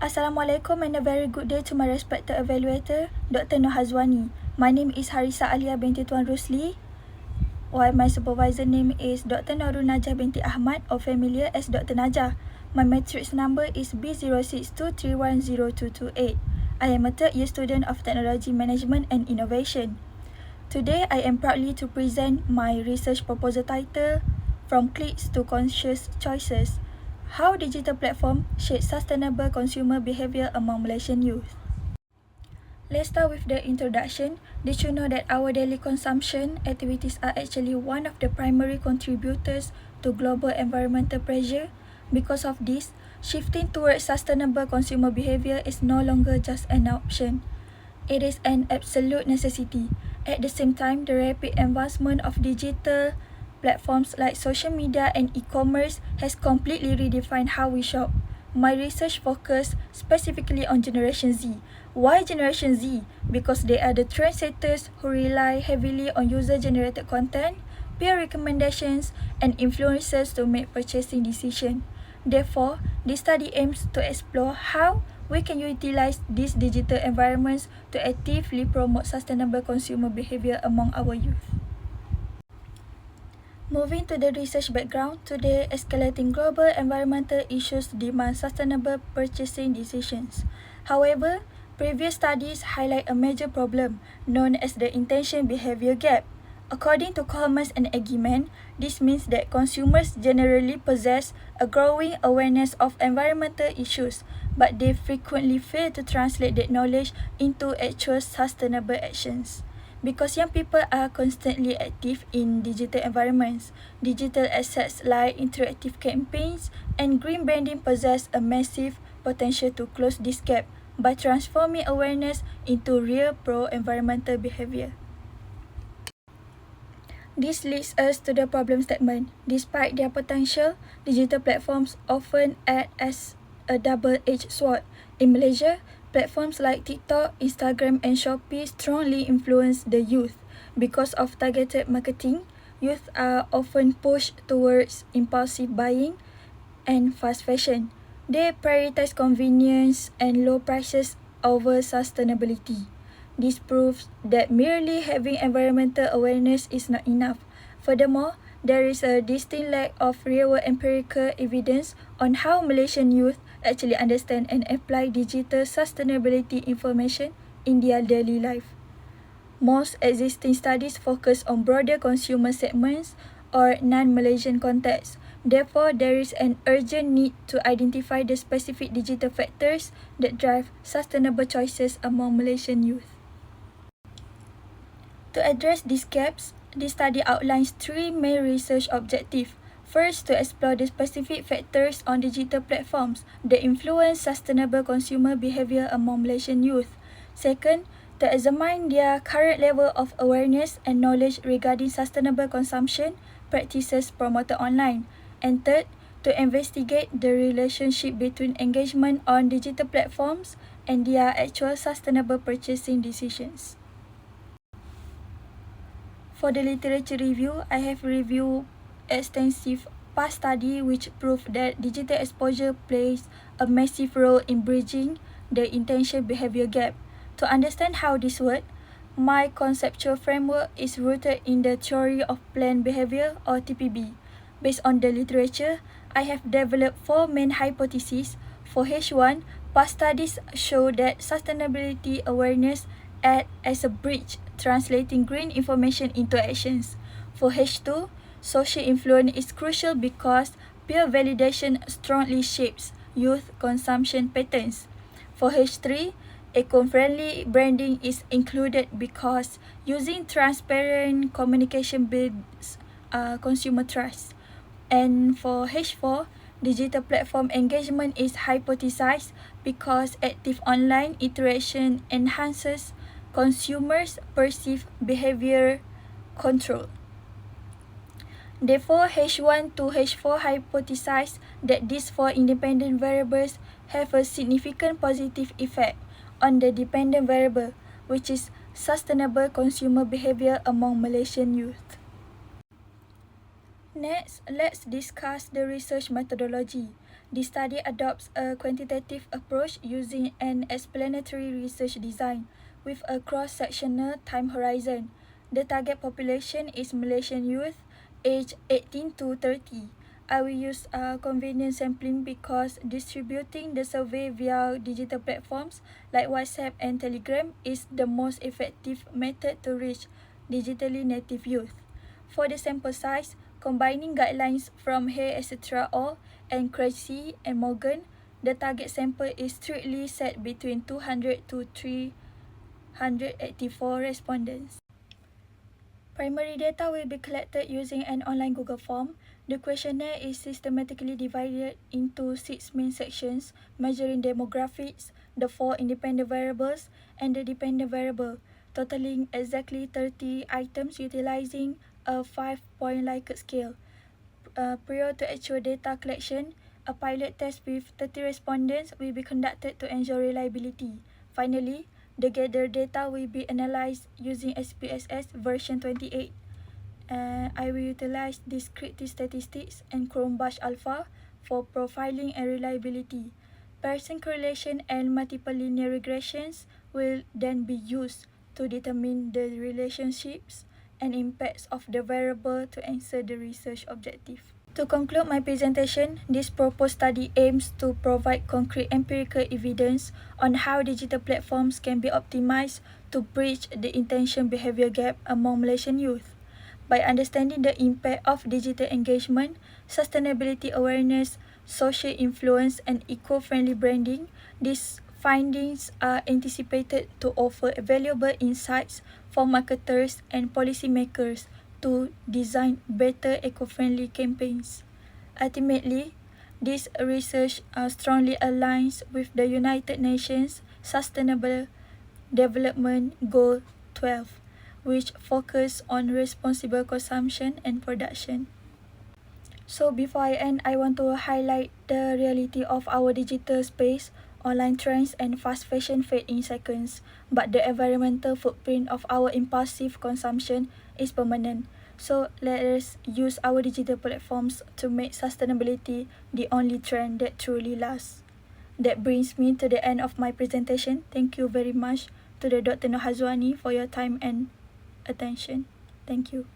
Assalamualaikum and a very good day to my respected evaluator, Dr. Nur Hazwani. My name is Harisa Alia binti Tuan Rusli, while my supervisor name is Dr. Nurul Najah binti Ahmad, or familiar as Dr. Najah. My matrix number is B062310228. I am a third year student of Technology Management and Innovation. Today, I am proudly to present my research proposal title, From Clicks to Conscious Choices: How Digital Platform Shape Sustainable Consumer Behavior Among Malaysian Youth. Let's start with the introduction. Did you know that our daily consumption activities are actually one of the primary contributors to global environmental pressure? Because of this, shifting towards sustainable consumer behavior is no longer just an option. It is an absolute necessity. At the same time, the rapid advancement of digital platforms like social media and e-commerce has completely redefined how we shop. My research focused specifically on Generation Z. Why Generation Z? Because they are the trendsetters who rely heavily on user-generated content, peer recommendations, and influencers to make purchasing decisions. Therefore, this study aims to explore how we can utilize these digital environments to actively promote sustainable consumer behavior among our youth. Moving to the research background, today escalating global environmental issues demand sustainable purchasing decisions. However, previous studies highlight a major problem known as the intention-behavior gap. According to Coleman and Eggman, this means that consumers generally possess a growing awareness of environmental issues, but they frequently fail to translate that knowledge into actual sustainable actions. Because young people are constantly active in digital environments, digital assets like interactive campaigns and green branding possess a massive potential to close this gap by transforming awareness into real pro-environmental behavior. This leads us to the problem statement. Despite their potential, digital platforms often act as a double-edged sword. In Malaysia, platforms like TikTok, Instagram, and Shopee strongly influence the youth. Because of targeted marketing, youth are often pushed towards impulsive buying and fast fashion. They prioritize convenience and low prices over sustainability. This proves that merely having environmental awareness is not enough. Furthermore, there is a distinct lack of real-world empirical evidence on how Malaysian youth actually understand and apply digital sustainability information in their daily life. Most existing studies focus on broader consumer segments or non-Malaysian contexts. Therefore, there is an urgent need to identify the specific digital factors that drive sustainable choices among Malaysian youth. To address these gaps, this study outlines three main research objectives. First, to explore the specific factors on digital platforms that influence sustainable consumer behavior among Malaysian youth. Second, to examine their current level of awareness and knowledge regarding sustainable consumption practices promoted online. And third, to investigate the relationship between engagement on digital platforms and their actual sustainable purchasing decisions. For the literature review, I have reviewed extensive past study which prove that digital exposure plays a massive role in bridging the intention-behavior gap. To understand how this works, my conceptual framework is rooted in the theory of planned behavior, or TPB. Based on the literature, I have developed four main hypotheses. For H1, past studies show that sustainability awareness acts as a bridge translating green information into actions. For H2, social influence is crucial because peer validation strongly shapes youth consumption patterns. For H3, eco-friendly branding is included because using transparent communication builds consumer trust. And for H4, digital platform engagement is hypothesized because active online interaction enhances consumers' perceived behavior control. Therefore, H1 to H4 hypothesize that these four independent variables have a significant positive effect on the dependent variable, which is sustainable consumer behavior among Malaysian youth. Next, let's discuss the research methodology. The study adopts a quantitative approach using an explanatory research design with a cross-sectional time horizon. The target population is Malaysian youth aged 18 to 30. I will use convenient sampling because distributing the survey via digital platforms like WhatsApp and Telegram is the most effective method to reach digitally native youth. For the sample size, combining guidelines from Hay etc. al. and Cressy and Morgan, the target sample is strictly set between 200 to 384 respondents. Primary data will be collected using an online Google form. The questionnaire is systematically divided into 6 main sections, measuring demographics, the 4 independent variables, and the dependent variable, totaling exactly 30 items utilizing a 5-point Likert scale. Prior to actual data collection, a pilot test with 30 respondents will be conducted to ensure reliability. Finally, the gathered data will be analysed using SPSS version 28. I will utilize descriptive statistics and Chromebus Alpha for profiling and reliability. Pearson correlation and multiple linear regressions will then be used to determine the relationships and impacts of the variable to answer the research objective. To conclude my presentation, this proposed study aims to provide concrete empirical evidence on how digital platforms can be optimized to bridge the intention behavior gap among Malaysian youth. By understanding the impact of digital engagement, sustainability awareness, social influence, and eco-friendly branding, these findings are anticipated to offer valuable insights for marketers and policymakers to design better eco-friendly campaigns. Ultimately, this research strongly aligns with the United Nations Sustainable Development Goal 12, which focus on responsible consumption and production. So before I end, I want to highlight the reality of our digital space. Online trends and fast fashion fade in seconds, but the environmental footprint of our impulsive consumption is permanent. So let us use our digital platforms to make sustainability the only trend that truly lasts. That brings me to the end of my presentation. Thank you very much to the Dr. Nohazwani for your time and attention. Thank you.